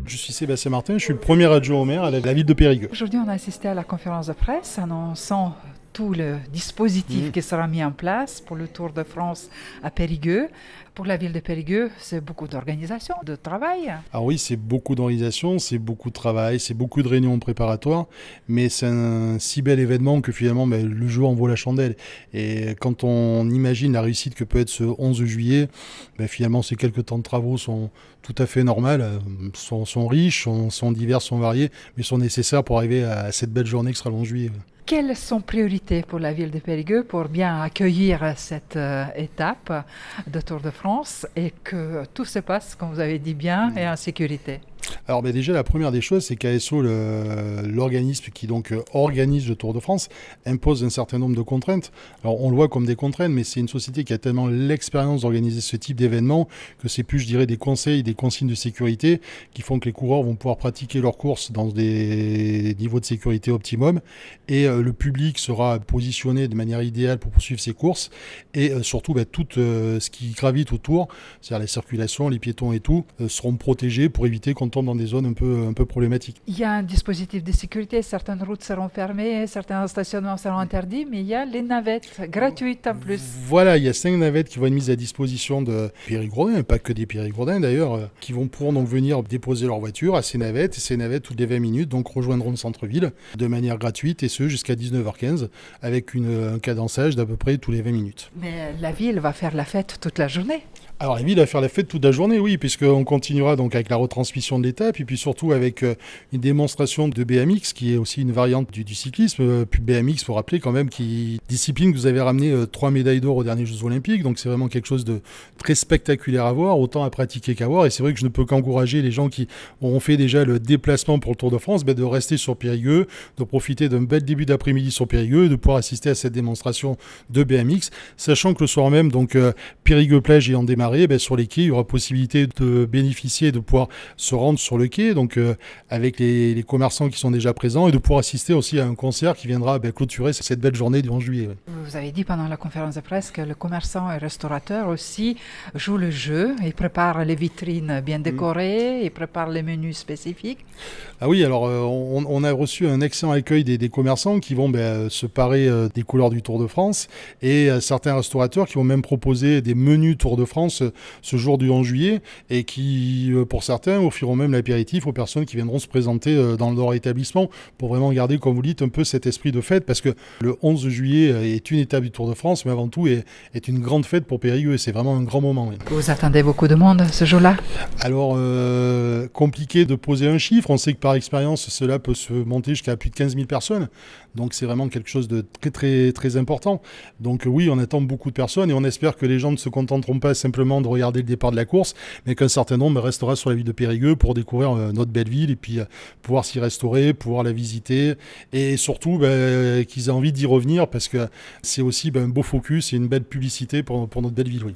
Je suis Sébastien Martin, je suis le premier adjoint au maire à la ville de Périgueux. Aujourd'hui, on a assisté à la conférence de presse annonçant tout le dispositif qui sera mis en place pour le Tour de France à Périgueux. Pour la ville de Périgueux, c'est beaucoup d'organisation, de travail. Alors oui, c'est beaucoup d'organisation, c'est beaucoup de travail, c'est beaucoup de réunions préparatoires, mais c'est un si bel événement que finalement le jeu en vaut la chandelle. Et quand on imagine la réussite que peut être ce 11 juillet, finalement ces quelques temps de travaux sont tout à fait normales, sont riches, sont divers, sont variés, mais sont nécessaires pour arriver à cette belle journée qui sera le 11 juillet. Quelles sont priorités pour la ville de Périgueux pour bien accueillir cette étape de Tour de France et que tout se passe, comme vous avez dit bien, et en sécurité? Alors déjà, la première des choses, c'est qu'ASO, l'organisme qui donc organise le Tour de France, impose un certain nombre de contraintes. Alors on le voit comme des contraintes, mais c'est une société qui a tellement l'expérience d'organiser ce type d'événement que c'est plus, je dirais, des conseils, des consignes de sécurité qui font que les coureurs vont pouvoir pratiquer leur course dans des niveaux de sécurité optimum et le public sera positionné de manière idéale pour poursuivre ses courses et surtout tout ce qui gravite autour, c'est-à-dire la circulation, les piétons et tout, seront protégés pour éviter qu'on tombe dans des zones un peu problématiques. Il y a un dispositif de sécurité, certaines routes seront fermées, certains stationnements seront interdits, mais il y a les navettes gratuites en plus. Voilà, il y a 5 navettes qui vont être mises à disposition de périgourdins, et pas que des périgourdins d'ailleurs, qui vont pouvoir donc venir déposer leur voiture à ces navettes, et ces navettes toutes les 20 minutes donc rejoindront le centre-ville de manière gratuite, et ce jusqu'à 19h15, avec un cadençage d'à peu près tous les 20 minutes. Mais la ville va faire la fête toute la journée. Alors la ville va faire la fête toute la journée, oui, puisqu'on continuera donc avec la retransmission de l'étape et puis surtout avec une démonstration de BMX qui est aussi une variante du cyclisme. Puis BMX, il faut rappeler quand même, discipline que vous avez ramené 3 médailles d'or aux derniers Jeux Olympiques, donc c'est vraiment quelque chose de très spectaculaire à voir, autant à pratiquer qu'à voir. Et c'est vrai que je ne peux qu'encourager les gens qui auront fait déjà le déplacement pour le Tour de France de rester sur Périgueux, de profiter d'un bel début d'après-midi sur Périgueux, de pouvoir assister à cette démonstration de BMX, sachant que le soir même, donc Périgueux-Plage ayant démarré, sur les quais, il y aura possibilité de bénéficier, de pouvoir se rendre sur le quai, donc avec les commerçants qui sont déjà présents, et de pouvoir assister aussi à un concert qui viendra clôturer cette belle journée du 11 juillet. Vous avez dit pendant la conférence de presse que le commerçant et restaurateur aussi jouent le jeu, ils préparent les vitrines bien décorées, ils préparent les menus spécifiques. Ah oui, alors on a reçu un excellent accueil des commerçants qui vont se parer des couleurs du Tour de France, et certains restaurateurs qui vont même proposer des menus Tour de France ce jour du 11 juillet et qui, pour certains, offriront même l'apéritif aux personnes qui viendront se présenter dans leur établissement pour vraiment garder, comme vous dites, un peu cet esprit de fête, parce que le 11 juillet est une étape du Tour de France, mais avant tout est une grande fête pour Périgueux. C'est vraiment un grand moment. Oui. Vous attendez beaucoup de monde ce jour-là? Alors, compliqué de poser un chiffre. On sait que par expérience, cela peut se monter jusqu'à plus de 15 000 personnes. Donc c'est vraiment quelque chose de très très très important. Donc oui, on attend beaucoup de personnes et on espère que les gens ne se contenteront pas simplement de regarder le départ de la course, mais qu'un certain nombre restera sur la ville de Périgueux pour découvrir notre belle ville et puis pouvoir s'y restaurer, pouvoir la visiter et surtout qu'ils aient envie d'y revenir parce que c'est aussi un beau focus et une belle publicité pour notre belle ville. Oui.